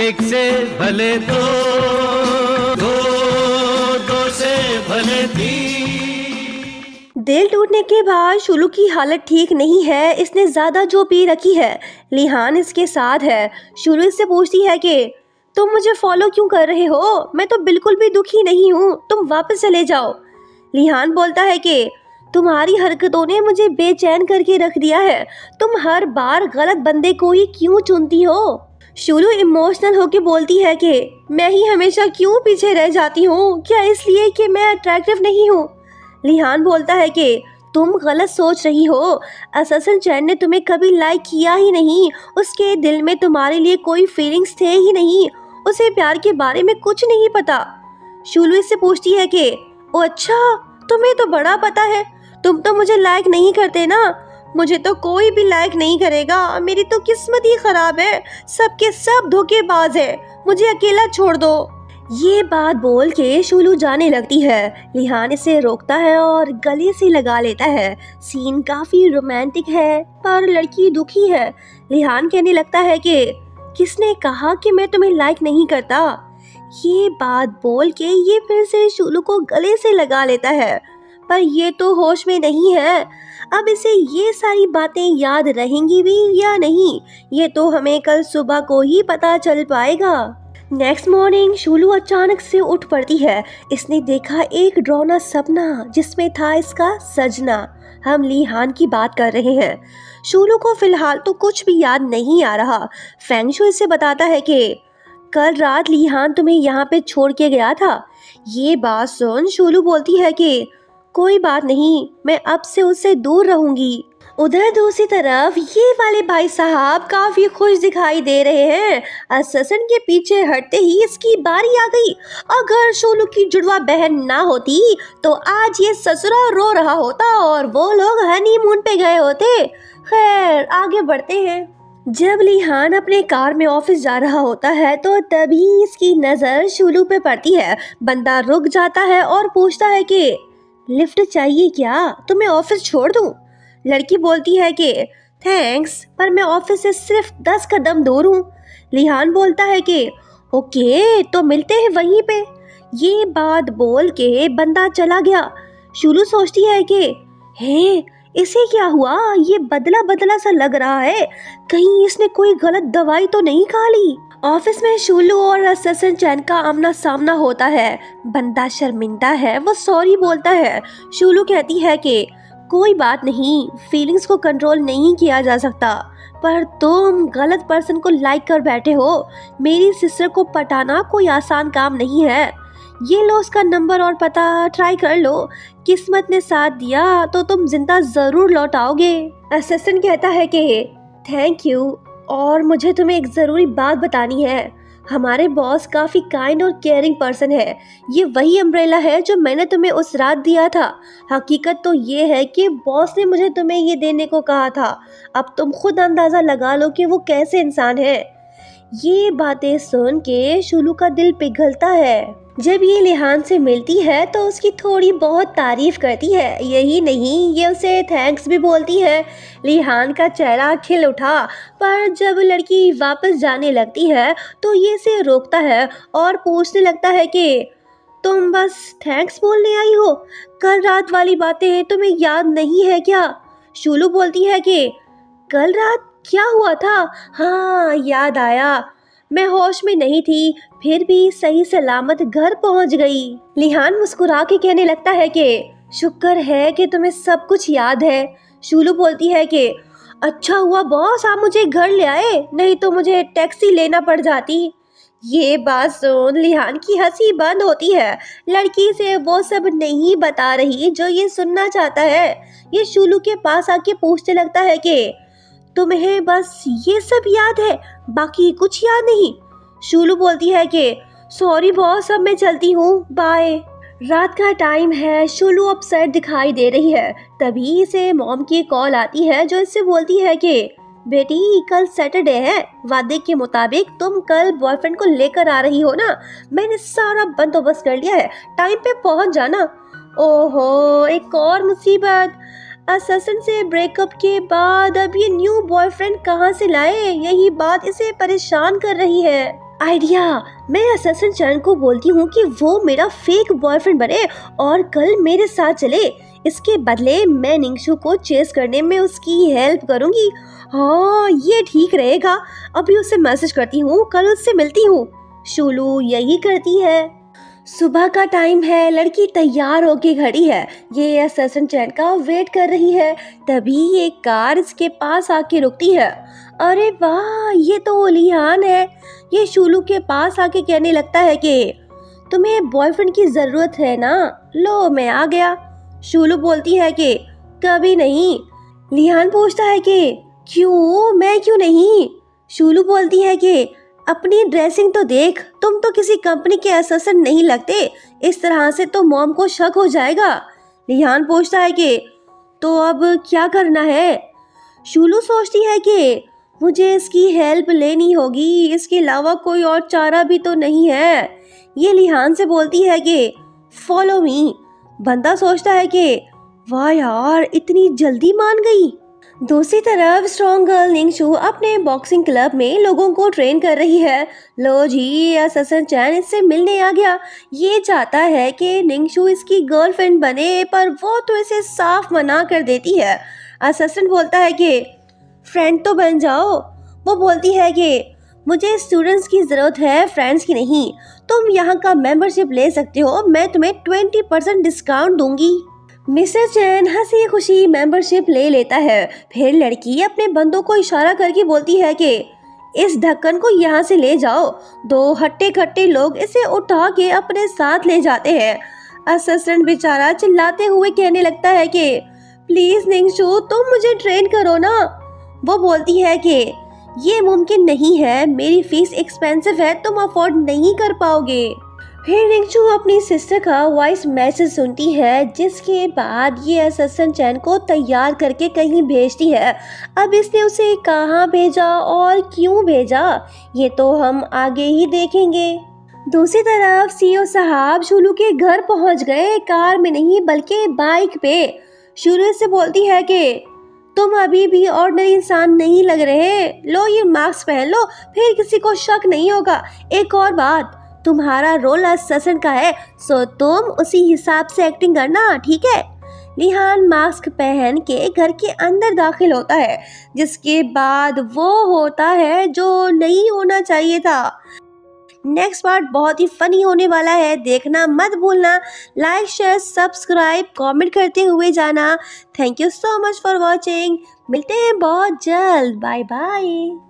एक से भले दो, दो, दो से भले तीन। दिल टूटने के बाद शुलू की हालत ठीक नहीं है। इसने ज्यादा जो पी रखी है। लिहान इसके साथ है। शुलू इससे पूछती है कि तुम मुझे फॉलो क्यों कर रहे हो? मैं तो बिल्कुल भी दुखी नहीं हूँ, तुम वापस चले जाओ। लिहान बोलता है कि तुम्हारी हरकतों ने मुझे बेचैन करके रख दिया है। तुम हर बार गलत बंदे को ही क्यों चुनती हो? शुलू इमोशनल होके बोलती है कि मैं ही हमेशा क्यों पीछे रह जाती हूँ? क्या इसलिए कि मैं अट्रैक्टिव नहीं हूँ? लिहान बोलता है कि तुम गलत सोच रही हो। अससन चैन ने तुम्हें कभी लाइक किया ही नहीं। उसके दिल में तुम्हारे लिए कोई फीलिंग्स थे ही नहीं। उसे प्यार के बारे में कुछ नहीं पता। शुलू इससे पूछती है कि ओ अच्छा, तुम्हें तो बड़ा पता है। तुम तो मुझे लाइक नहीं करते ना। मुझे तो कोई भी लाइक नहीं करेगा। मेरी तो किस्मत ही खराब है। सबके सब धोखेबाज है। मुझे अकेला छोड़ दो। ये बात बोल के शुलू जाने लगती है। लिहान इसे रोकता है और गले से लगा लेता है। सीन काफी रोमांटिक है पर लड़की दुखी है। लिहान कहने लगता है कि किसने कहा कि मैं तुम्हें लाइक नहीं करता? ये बात बोल के ये फिर से शुलू को गले से लगा लेता है, पर ये तो होश में नहीं है। अब इसे ये सारी बातें याद रहेंगी भी या नहीं, ये तो हमें कल सुबह को ही पता चल पाएगा। नेक्स्ट मॉर्निंग शुलू अचानक से उठ पड़ती है। इसने देखा एक डरावना सपना जिसमें था इसका सजना। हम लिहान की बात कर रहे हैं। शुलू को फिलहाल तो कुछ भी याद नहीं आ रहा। फेंगशु इसे बताता है कि कल रात लिहान तुम्हें यहाँ पे छोड़ के गया था। ये बात सुन शुलू बोलती है कि कोई बात नहीं, मैं अब से उससे दूर रहूंगी। उधर दूसरी तरफ ये वाले भाई साहब काफी खुश दिखाई दे रहे हैं। अससन के पीछे हटते ही इसकी बारी आ गई। अगर शोलू की जुड़वा बहन ना होती तो आज ये ससुरा रो रहा होता और वो लोग हनीमून पे गए होते। खैर आगे बढ़ते हैं। जब लिहान अपने कार में ऑफिस जा रहा होता है तो तभी इसकी नजर शुलू पे पड़ती है। बंदा रुक जाता है और पूछता है कि लिफ्ट चाहिए क्या? तुम्हें ऑफिस छोड़ दूं? लड़की बोलती है कि थैंक्स, पर मैं ऑफिस से सिर्फ 10 कदम दूर हूँ। लिहान बोलता है कि ओके, तो मिलते हैं वहीं पे। ये बात बोल के बंदा चला गया। शुलू सोचती है कि हे, इसे क्या हुआ? ये बदला बदला सा लग रहा है। कहीं इसने कोई गलत दवाई तो नहीं खा ली? ऑफिस में शुलू और अससन चैन का आमना सामना होता है। बंदा शर्मिंदा है, वो सॉरी बोलता है। शुलू कहती है कि कोई बात नहीं, फीलिंग्स को कंट्रोल नहीं किया जा सकता, पर तुम गलत पर्सन को लाइक कर बैठे हो। मेरी सिस्टर को पटाना कोई आसान काम नहीं है। ये लो उसका नंबर और पता, ट्राई कर लो। किस्मत ने साथ दिया तो तुम जिंदा जरूर लौट आओगे। असिस्टेंट कहता है कि थैंक यू, और मुझे तुम्हें एक ज़रूरी बात बतानी है। हमारे बॉस काफ़ी काइंड और केयरिंग पर्सन है। ये वही अम्ब्रेला है जो मैंने तुम्हें उस रात दिया था। हकीकत तो ये है कि बॉस ने मुझे तुम्हें ये देने को कहा था। अब तुम खुद अंदाज़ा लगा लो कि वो कैसे इंसान है। ये बातें सुन के शुलू का दिल पिघलता है। जब ये लिहान से मिलती है तो उसकी थोड़ी बहुत तारीफ करती है। यही नहीं, ये उसे थैंक्स भी बोलती है। लिहान का चेहरा खिल उठा, पर जब लड़की वापस जाने लगती है तो ये इसे रोकता है और पूछने लगता है कि तुम बस थैंक्स बोलने आई हो? कल रात वाली बातें तुम्हें याद नहीं है क्या? शुलू बोलती है कि कल रात क्या हुआ था? हाँ, याद आया। मैं होश में नहीं थी, फिर भी सही सलामत घर पहुंच गई। लिहान मुस्कुरा के कहने लगता है कि शुक्र है कि तुम्हें सब कुछ याद है। शुलू बोलती है कि अच्छा हुआ बॉस आप मुझे घर ले आए, नहीं तो मुझे टैक्सी लेना पड़ जाती। ये बात सुन लिहान की हंसी बंद होती है। लड़की से वो सब नहीं बता रही जो ये सुनना चाहता है। ये शुलू के पास आके पूछने लगता है कि तुम्हें बस ये सब याद है, बाकी कुछ याद नहीं? शुलू बोलती है कि सॉरी बॉस, अब मैं चलती हूँ, बाय। रात का टाइम है। शुलू अपसेट दिखाई दे रही है। तभी इसे मॉम की कॉल आती है जो इससे बोलती है कि बेटी कल सैटरडे है, वादे के मुताबिक तुम कल बॉयफ्रेंड को लेकर आ रही हो ना? मैंने सारा बंदोबस्त कर लिया है, टाइम पे पहुँच जाना। ओहो, एक और मुसीबत। अससन से ब्रेकअप के बाद अब ये न्यू बॉयफ्रेंड कहाँ से लाए? यही बात इसे परेशान कर रही है। आइडिया। मैं अससन चैन को बोलती हूँ कि वो मेरा फेक बॉयफ्रेंड बने और कल मेरे साथ चले। इसके बदले मैं निंगशु को चेस करने में उसकी हेल्प करूंगी। हाँ, ये ठीक रहेगा। अभी उससे मैसेज करती हूँ, कल उससे मिलती हूँ। शुलू यही करती है। सुबह का टाइम है, लड़की तैयार होके खड़ी है। ये अससन चैन का वेट कर रही है। तभी एक कार इसके पास आके रुकती है। अरे वाह, ये तो लिहान है। ये शुलू के पास आके कहने लगता है कि तुम्हें बॉयफ्रेंड की जरूरत है ना, लो मैं आ गया। शुलू बोलती है कि कभी नहीं। लिहान पूछता है कि क्यों, मैं क्यों नहीं। शुलू बोलती है कि अपनी ड्रेसिंग तो देख, तुम तो किसी कंपनी के अससन नहीं लगते। इस तरह से तो मॉम को शक हो जाएगा। लिहान पूछता है कि तो अब क्या करना है। शुलू सोचती है कि मुझे इसकी हेल्प लेनी होगी, इसके अलावा कोई और चारा भी तो नहीं है। ये लिहान से बोलती है कि फॉलो मी। बंदा सोचता है कि वाह यार, इतनी जल्दी मान गई। दूसरी तरफ स्ट्रॉन्ग गर्ल निंगशु अपने बॉक्सिंग क्लब में लोगों को ट्रेन कर रही है। लो जी, अससन चैन इससे मिलने आ गया। ये चाहता है कि निंगशु इसकी गर्लफ्रेंड बने, पर वो तो इसे साफ मना कर देती है। अससन बोलता है कि फ्रेंड तो बन जाओ। वो बोलती है कि मुझे स्टूडेंट्स की ज़रूरत है, फ्रेंड्स की नहीं। तुम यहाँ का मेंबरशिप ले सकते हो, मैं तुम्हें 20% डिस्काउंट दूंगी। मिस्टर चैन हंसी खुशी मेंबरशिप ले लेता है। फिर लड़की अपने बंदों को इशारा करके बोलती है कि इस ढक्कन को यहाँ से ले जाओ। दो हट्टे खट्टे लोग इसे उठा के अपने साथ ले जाते हैं। असिस्टेंट बेचारा चिल्लाते हुए कहने लगता है कि प्लीज निंगशु, तुम मुझे ट्रेन करो ना। वो बोलती है कि ये मुमकिन नहीं है, मेरी फीस एक्सपेंसिव है, तुम अफोर्ड नहीं कर पाओगे। फिर निंगशु अपनी सिस्टर का वॉइस मैसेज सुनती है, जिसके बाद ये अससन चैन को तैयार करके कहीं भेजती है। अब इसने उसे कहाँ भेजा और क्यों भेजा, ये तो हम आगे ही देखेंगे। दूसरी तरफ सीओ साहब शुलू के घर पहुंच गए, कार में नहीं बल्कि बाइक पे। शुरू से बोलती है कि तुम अभी भी ऑर्डिनरी इंसान नहीं लग रहे, लो ये मास्क पहन लो, फिर किसी को शक नहीं होगा। एक और बात, तुम्हारा रोल अससन का है, सो तुम उसी हिसाब से एक्टिंग करना, ठीक है। लिहान मास्क पहन के घर के अंदर दाखिल होता है, जिसके बाद वो होता है जो नहीं होना चाहिए था। नेक्स्ट पार्ट बहुत ही फनी होने वाला है, देखना मत भूलना। लाइक शेयर सब्सक्राइब कमेंट करते हुए जाना। Thank you so much for watching. मिलते हैं बहुत जल्द, बाय बाय।